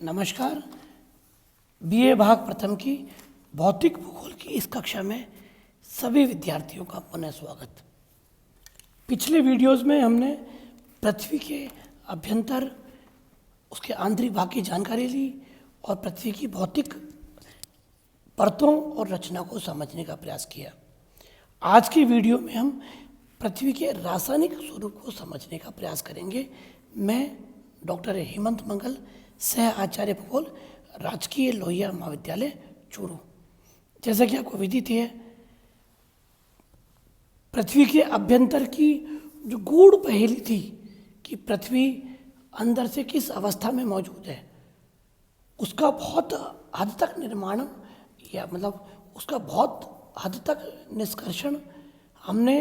नमस्कार। बीए भाग प्रथम की भौतिक भूगोल की इस कक्षा में सभी विद्यार्थियों का पुनः स्वागत। पिछले वीडियोस में हमने पृथ्वी के अभ्यंतर, उसके आंतरिक भाग की जानकारी ली और पृथ्वी की भौतिक परतों और रचना को समझने का प्रयास किया। आज की वीडियो में हम पृथ्वी के रासायनिक स्वरूप को समझने का प्रयास करेंगे। मैं डॉक्टर हेमंत मंगल, सह आचार्य भूगोल, राजकीय लोहिया महाविद्यालय चूरू। जैसा कि आपको विदित है, पृथ्वी के अभ्यंतर की जो गूढ़ पहेली थी कि पृथ्वी अंदर से किस अवस्था में मौजूद है, उसका बहुत हद तक निर्माण या उसका बहुत हद तक निष्कर्षण हमने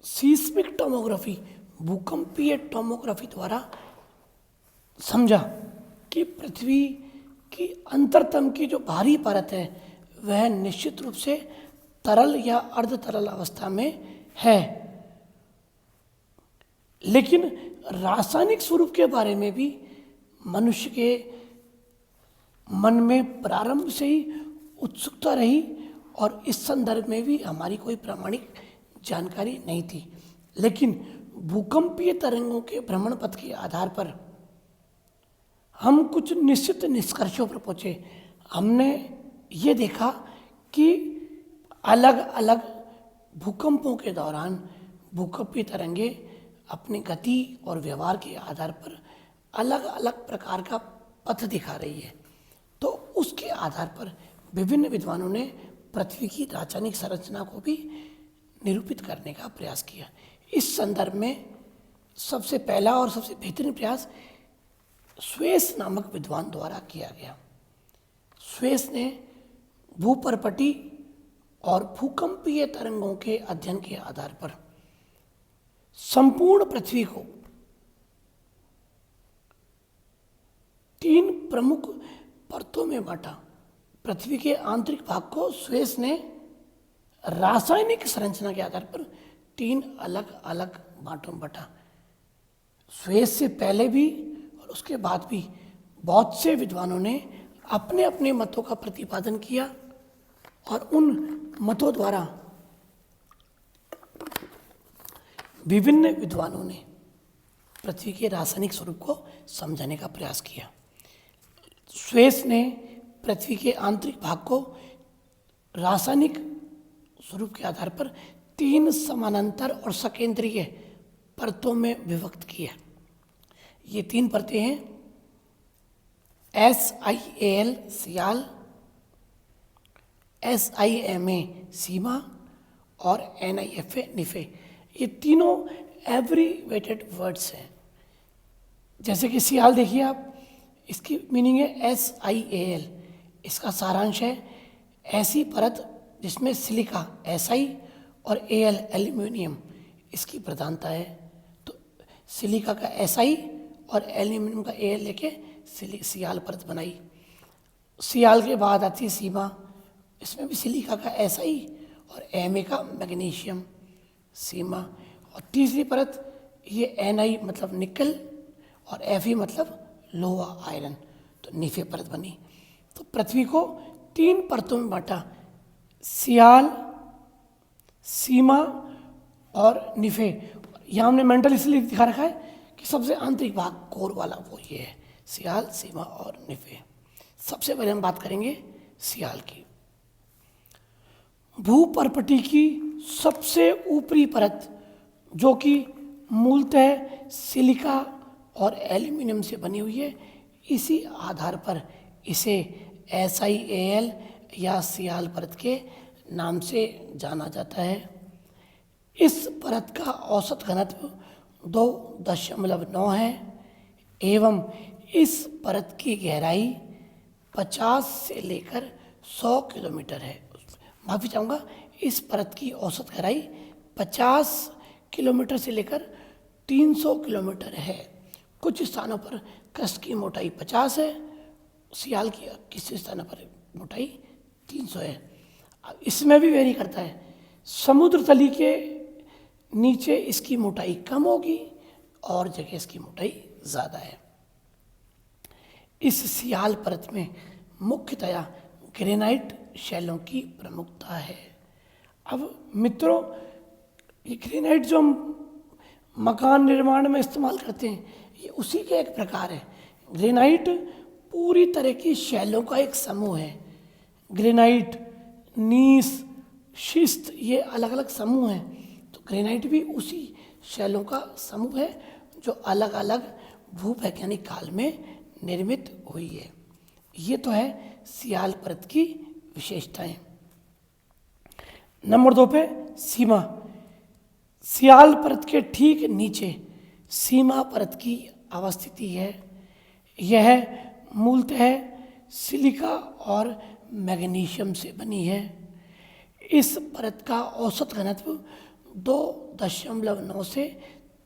सीस्मिक टोमोग्राफी, भूकंपीय टोमोग्राफी द्वारा समझा कि पृथ्वी की अंतरतम की जो बाहरी परत है वह निश्चित रूप से तरल या अर्ध तरल अवस्था में है। लेकिन रासायनिक स्वरूप के बारे में भी मनुष्य के मन में प्रारंभ से ही उत्सुकता रही और इस संदर्भ में भी हमारी कोई प्रामाणिक जानकारी नहीं थी। लेकिन भूकंपीय तरंगों के भ्रमण पथ के आधार पर हम कुछ निश्चित निष्कर्षों पर पहुंचे। हमने ये देखा कि अलग अलग भूकंपों के दौरान भूकंपीय तरंगे अपनी गति और व्यवहार के आधार पर अलग अलग प्रकार का पथ दिखा रही है। तो उसके आधार पर विभिन्न विद्वानों ने पृथ्वी की रासायनिक संरचना को भी निरूपित करने का प्रयास किया। इस संदर्भ में सबसे पहला और सबसे बेहतरीन प्रयास स्वेस नामक विद्वान द्वारा किया गया। स्वेस ने भूपर्पटी और भूकंपीय तरंगों के अध्ययन के आधार पर संपूर्ण पृथ्वी को 3 प्रमुख परतों में बांटा। पृथ्वी के आंतरिक भाग को स्वेस ने रासायनिक संरचना के आधार पर 3 अलग अलग बांटों में बांटा। स्वेस से पहले भी और उसके बाद भी बहुत से विद्वानों ने अपने अपने मतों का प्रतिपादन किया और उन मतों द्वारा विभिन्न विद्वानों ने पृथ्वी के रासायनिक स्वरूप को समझाने का प्रयास किया। स्वेस ने पृथ्वी के आंतरिक भाग को रासायनिक स्वरूप के आधार पर 3 समानांतर और सकेंद्रीय परतों में विभक्त किया। ये 3 परतें हैं SIAL सियाल, SIMA सीमा और NIFA निफे। ये तीनों एब्रीवेटेड वर्ड्स हैं। जैसे कि सियाल देखिए आप, इसकी मीनिंग है SIAL। इसका सारांश है ऐसी परत जिसमें सिलिका SI और AL एल्यूमिनियम इसकी प्रधानता है। तो सिलिका का SI और एल्यूमिनियम का AL लेके सियाल परत बनाई। सियाल के बाद आती है सीमा, इसमें भी सिलिका का SI और MA का मैग्नीशियम सीमा। और तीसरी परत ये NI मतलब निकल और FE मतलब लोहा आयरन, तो निफे परत बनी। तो पृथ्वी को 3 परतों में बांटा, सियाल, सीमा और निफे। यहाँ हमने मेंटल इसलिए दिखा रखा है कि सबसे आंतरिक भाग कोर वाला वो ये है, सियाल, सीमा और निफे। सबसे पहले हम बात करेंगे सियाल की। भूपर्पटी की सबसे ऊपरी परत, जो कि मूलतः सिलिका और एल्यूमिनियम से बनी हुई है, इसी आधार पर इसे SIAL या सियाल परत के नाम से जाना जाता है। इस परत का औसत घनत्व 2.9 है एवं इस परत की गहराई 50 से लेकर 100 किलोमीटर है। माफ़ी चाहूँगा, इस परत की औसत गहराई 50 किलोमीटर से लेकर 300 किलोमीटर है। कुछ स्थानों पर क्रस्ट की मोटाई 50 है, सियाल की किसी स्थान पर मोटाई 300 है। इसमें भी वेरी करता है। समुद्र तली के नीचे इसकी मोटाई कम होगी और जगह इसकी मोटाई ज़्यादा है। इस सियाल परत में मुख्यतया ग्रेनाइट शैलों की प्रमुखता है। अब मित्रों, ये ग्रेनाइट जो हम मकान निर्माण में इस्तेमाल करते हैं, ये उसी का एक प्रकार है। ग्रेनाइट पूरी तरह की शैलों का एक समूह है। ग्रेनाइट, नीस, शिस्ट, ये अलग अलग समूह हैं। तो ग्रेनाइट भी उसी शैलों का समूह है जो अलग अलग भूवैज्ञानिक काल में निर्मित हुई है। ये तो है सियाल परत की विशेषताएं। नंबर 2 पे सीमा। सियाल परत के ठीक नीचे सीमा परत की अवस्थिति है। यह मूलतः सिलिका और मैग्नीशियम से बनी है। इस परत का औसत घनत्व 2.9 से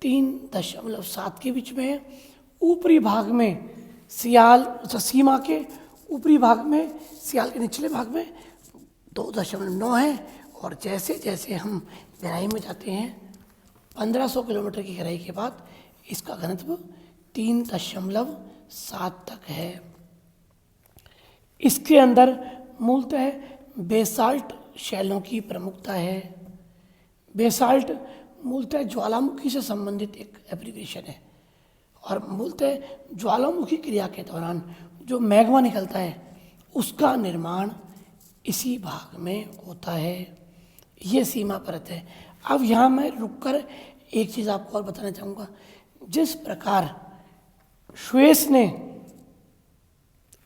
3.7 के बीच में है। ऊपरी भाग में सीमा के ऊपरी भाग में, सियाल के निचले भाग में 2.9 है, और जैसे जैसे हम गहराई में जाते हैं 1500 किलोमीटर की गहराई के बाद इसका घनत्व 3.7 तक है। इसके अंदर मूलतः बेसाल्ट शैलों की प्रमुखता है। बेसाल्ट मूलतः ज्वालामुखी से संबंधित एक एब्रीविएशन है, और मूलतः ज्वालामुखी क्रिया के दौरान जो मैग्मा निकलता है उसका निर्माण इसी भाग में होता है। ये सीमा परत है। अब यहाँ मैं रुककर एक चीज़ आपको और बताना चाहूँगा। जिस प्रकार श्वेस ने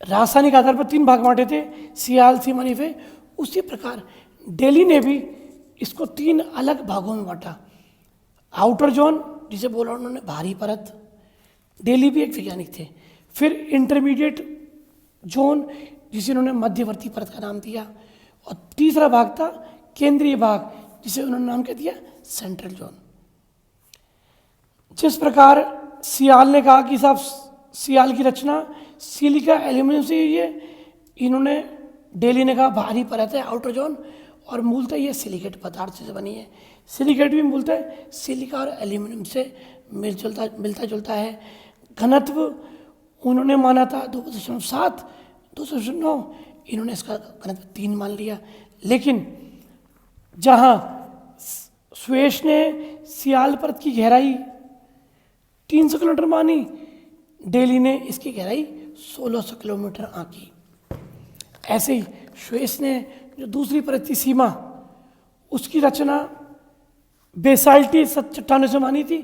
रासायनिक आधार पर 3 भाग बांटे थे, सियाल, सीमा, निफे, उसी प्रकार डेली ने भी इसको 3 अलग भागों में बांटा। आउटर जोन, जिसे बोला उन्होंने भारी परत, डेली भी एक वैज्ञानिक थे। फिर इंटरमीडिएट जोन, जिसे उन्होंने मध्यवर्ती परत का नाम दिया, और तीसरा भाग था केंद्रीय भाग, जिसे उन्होंने नाम क्या दिया, सेंट्रल जोन। जिस प्रकार सियाल ने कहा कि साहब सियाल की रचना सिलिका एल्यूमिनियम से हुई है, इन्होंने डेली ने कहा भारी परत है, आउटर जोन, और मूलतः ये सिलिकेट पदार्थ से बनी है। सिलिकेट भी मूलतः सिलिका और एल्यूमिनियम से मिलता जुलता है। घनत्व उन्होंने माना था 2.7, 2.9, इन्होंने इसका घनत्व 3 मान लिया। लेकिन जहाँ स्वेश ने सियाल परत की गहराई 300 किलोमीटर मानी, डेली ने इसकी गहराई 1600 किलोमीटर आंकी। ऐसे ही श्वेस ने जो दूसरी परत थी सीमा, उसकी रचना बेसाल्टी चट्टानों से मानी थी।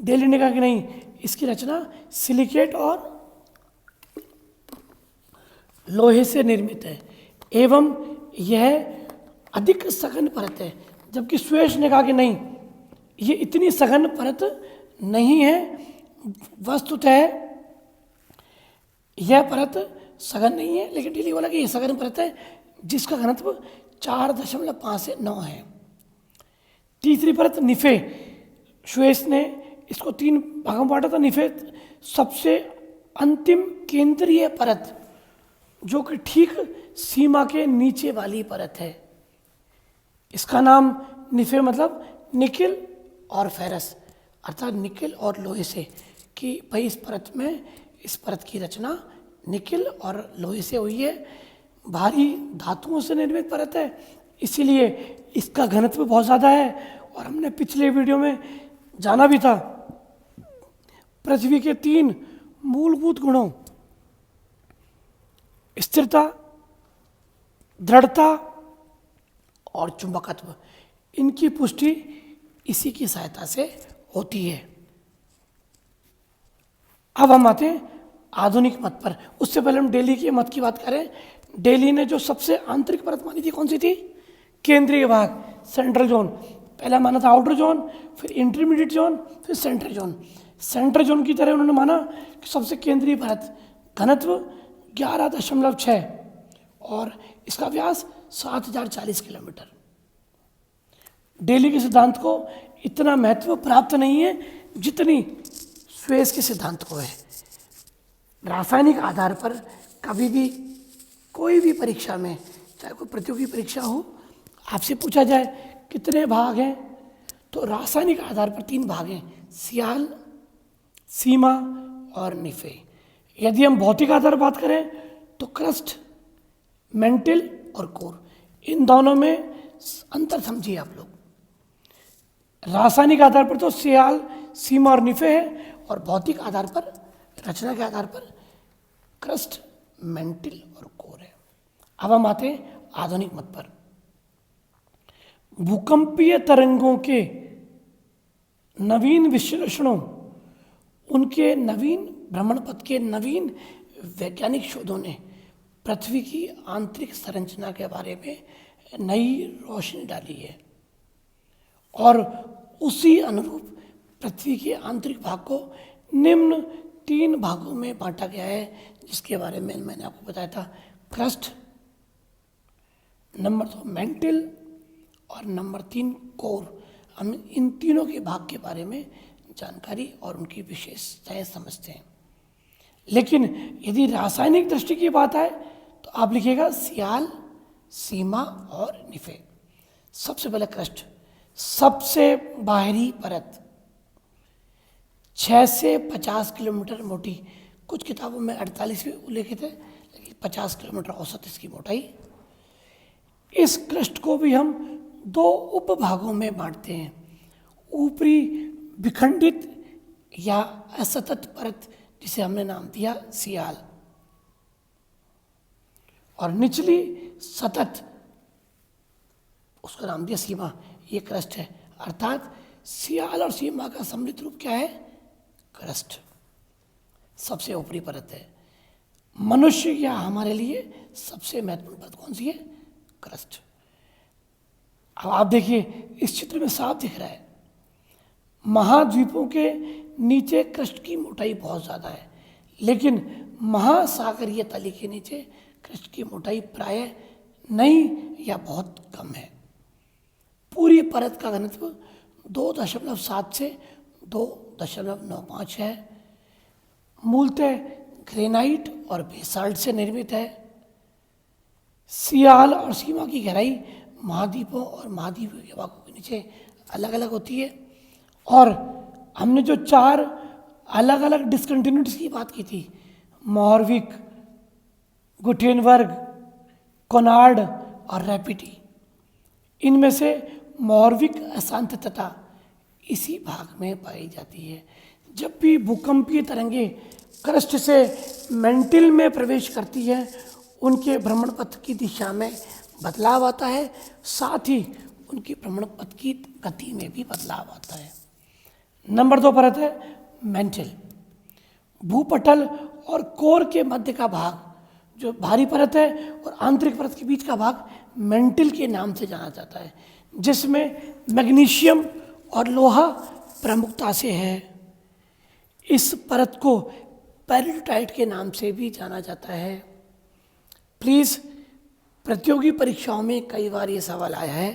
डेली ने कहा कि नहीं, इसकी रचना सिलिकेट और लोहे से निर्मित है, एवं यह अधिक सघन परत है। जबकि श्वेस ने कहा कि नहीं, ये इतनी सघन परत नहीं है, वस्तुतः यह परत सघन नहीं है। लेकिन डेली बोला कि यह सघन परत है, जिसका घनत्व 4.5 से 9 है। तीसरी परत निफे, श्वेस ने इसको 3 भागों में बांटा था। निफे सबसे अंतिम केंद्रीय परत, जो कि ठीक सीमा के नीचे वाली परत है। इसका नाम निफे मतलब निकिल और फेरस, अर्थात निकिल और लोहे से, कि भाई इस परत की रचना निकिल और लोहे से हुई है। भारी धातुओं से निर्मित परत है, इसीलिए इसका घनत्व बहुत ज़्यादा है। और हमने पिछले वीडियो में जाना भी था, पृथ्वी के 3 मूलभूत गुणों, स्थिरता, दृढ़ता और चुंबकत्व, इनकी पुष्टि इसी की सहायता से होती है। अब हम आते हैं आधुनिक मत पर। उससे पहले हम डेली के मत की बात करें। डेली ने जो सबसे आंतरिक परत मानी थी, कौन सी थी? केंद्रीय भाग, सेंट्रल जोन। पहला माना था आउटर जोन, फिर इंटरमीडिएट जोन, फिर सेंट्रल जोन। सेंट्रल जोन की तरह उन्होंने माना कि सबसे केंद्रीय परत, घनत्व 11.6 और इसका व्यास 7040 किलोमीटर। डेली के सिद्धांत को इतना महत्व प्राप्त नहीं है जितनी स्वेस के सिद्धांत को है। रासायनिक आधार पर कभी भी कोई भी परीक्षा में, चाहे कोई प्रतियोगी परीक्षा हो, आपसे पूछा जाए कितने भाग हैं, तो रासायनिक आधार पर 3 भाग हैं, सियाल, सीमा और निफे। यदि हम भौतिक आधार पर बात करें तो क्रस्ट, मेंटल और कोर, इन दोनों में अंतर समझिए आप लोग। रासायनिक आधार पर तो सियाल, सीमा और निफे है, और भौतिक आधार पर, रचना के आधार पर क्रस्ट, मेंटल और कोर है। अब हम आते हैं आधुनिक मत पर। भूकंपीय तरंगों के नवीन विश्लेषणों, उनके नवीन भ्रमण पथ के नवीन वैज्ञानिक शोधों ने पृथ्वी की आंतरिक संरचना के बारे में नई रोशनी डाली है, और उसी अनुरूप पृथ्वी के आंतरिक भाग को निम्न 3 भागों में बांटा गया है, जिसके बारे में मैंने आपको बताया था। क्रस्ट, नंबर 2 मेंटल, और नंबर 3 कोर। हम इन तीनों के भाग के बारे में जानकारी और उनकी विशेषताएं समझते हैं। लेकिन यदि रासायनिक दृष्टि की बात आए तो आप लिखिएगा सियाल, सीमा और निफे। सबसे पहले क्रस्ट, सबसे बाहरी परत, 6 से 50 किलोमीटर मोटी, कुछ किताबों में 48 भी उल्लेखित है, लेकिन 50 किलोमीटर औसत इसकी मोटाई। इस क्रस्ट को भी हम 2 उपभागों में बांटते हैं, ऊपरी विखंडित या असतत परत, जिसे हमने नाम दिया सियाल, और निचली सतत, उसका नाम दिया सीमा। ये क्रस्ट है, अर्थात सियाल और सीमा का सम्मिलित रूप क्या है? क्रस्ट, सबसे ऊपरी परत है। मनुष्य या हमारे लिए सबसे महत्वपूर्ण परत कौन सी है? क्रस्ट। अब आप देखिए इस चित्र में साफ दिख रहा है, महाद्वीपों के नीचे क्रस्ट की मोटाई बहुत ज़्यादा है, लेकिन महासागरीय तली के नीचे क्रस्ट की मोटाई प्रायः नहीं या बहुत कम है। पूरी परत का घनत्व 2.7 से 2.95 है। मूलतः ग्रेनाइट और बेसाल्ट से निर्मित है। सियाल और सीमा की गहराई महाद्वीपों और महाद्वीपीय के भागों के नीचे अलग अलग होती है। और हमने जो 4 अलग अलग डिस्कंटिन्यूटीज की बात की थी, मॉरविक, गुटेनबर्ग, कोनार्ड और रैपिटी, इनमें से मॉरविक अशांतता इसी भाग में पाई जाती है। जब भी भूकंपीय तरंगे क्रस्ट से मेंटल में प्रवेश करती है, उनके भ्रमण पथ की दिशा में बदलाव आता है, साथ ही उनकी भ्रमण पथ की गति में भी बदलाव आता है। नंबर 2 परत है मेंटल। भूपटल और कोर के मध्य का भाग, जो बाहरी परत है और आंतरिक परत के बीच का भाग, मेंटल के नाम से जाना जाता है, जिसमें मैग्नीशियम और लोहा प्रमुखता से है। इस परत को पेरिडोटाइट के नाम से भी जाना जाता है। प्लीज़, प्रतियोगी परीक्षाओं में कई बार ये सवाल आया है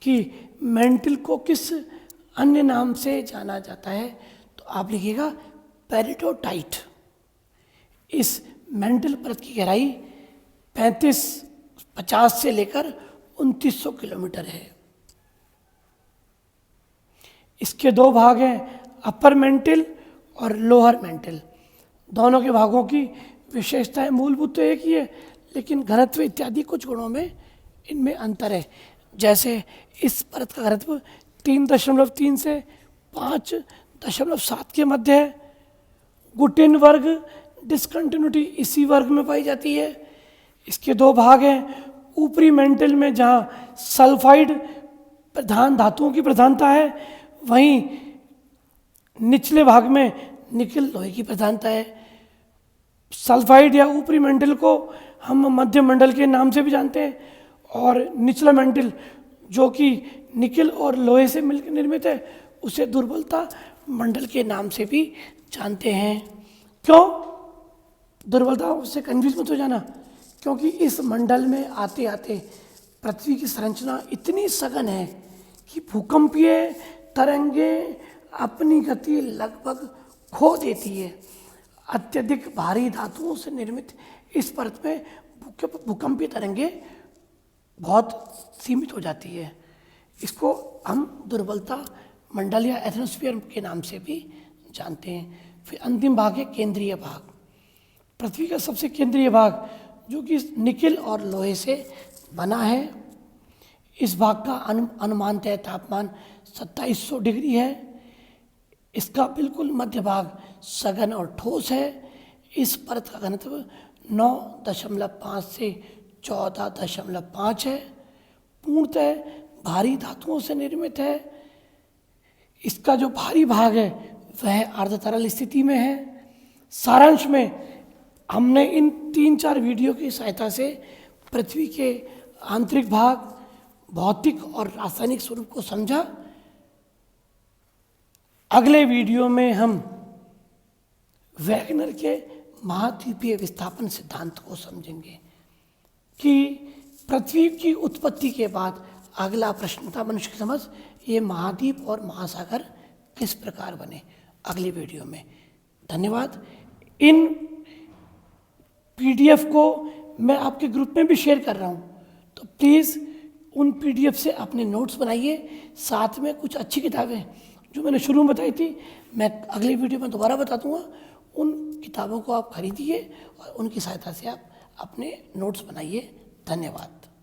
कि मेंटल को किस अन्य नाम से जाना जाता है, तो आप लिखिएगा पेरिडोटाइट। इस मेंटल परत की गहराई 50 से लेकर 2900 किलोमीटर है। इसके 2 भाग हैं, अपर मेंटल और लोअर मेंटल। दोनों के भागों की विशेषताएं मूलभूत तो एक ही है, लेकिन घनत्व इत्यादि कुछ गुणों में इनमें अंतर है। जैसे इस परत का घनत्व 3.3 से 5.7 के मध्य है। गुटेनबर्ग डिस्कंटिन्यूटी इसी वर्ग में पाई जाती है। इसके 2 भाग हैं, ऊपरी मेंटल में जहाँ सल्फाइड प्रधान धातुओं की प्रधानता है, वहीं निचले भाग में निकल लोहे की प्रधानता है। सल्फाइड या ऊपरी मेंटल को हम मध्य मंडल के नाम से भी जानते हैं, और निचला मेंटल जो कि निकल और लोहे से मिलकर निर्मित है, उसे दुर्बलता मंडल के नाम से भी जानते हैं। क्यों दुर्बलता से कंफ्यूज मत हो जाना, क्योंकि इस मंडल में आते आते पृथ्वी की संरचना इतनी सघन है कि भूकंपीय तरंगे अपनी गति लगभग खो देती है। अत्यधिक भारी धातुओं से निर्मित इस परत में भूकंपीय तरंगे बहुत सीमित हो जाती है। इसको हम दुर्बलता मंडल या एथमॉस्फेयर के नाम से भी जानते हैं। फिर अंतिम भाग है केंद्रीय भाग। पृथ्वी का सबसे केंद्रीय भाग जो कि निकेल और लोहे से बना है। इस भाग का अनुमानतः तापमान 2700 डिग्री है। इसका बिल्कुल मध्य भाग सघन और ठोस है। इस परत का घनत्व 9.5 से 14.5 है। पूर्णतः भारी धातुओं से निर्मित है। इसका जो भारी भाग है वह अर्धतरल स्थिति में है। सारांश में हमने इन 3-4 वीडियो की सहायता से पृथ्वी के आंतरिक भाग, भौतिक और रासायनिक स्वरूप को समझा। अगले वीडियो में हम वैगनर के महाद्वीपीय विस्थापन सिद्धांत को समझेंगे कि पृथ्वी की उत्पत्ति के बाद अगला प्रश्न था मनुष्य की समझ, ये महाद्वीप और महासागर किस प्रकार बने। अगली वीडियो में। धन्यवाद। इन पीडीएफ को मैं आपके ग्रुप में भी शेयर कर रहा हूँ, तो प्लीज़ उन पीडीएफ से अपने नोट्स बनाइए। साथ में कुछ अच्छी किताबें जो मैंने शुरू में बताई थी, मैं अगली वीडियो में दोबारा बता दूँगा। उन किताबों को आप खरीदिए और उनकी सहायता से आप अपने नोट्स बनाइए। धन्यवाद।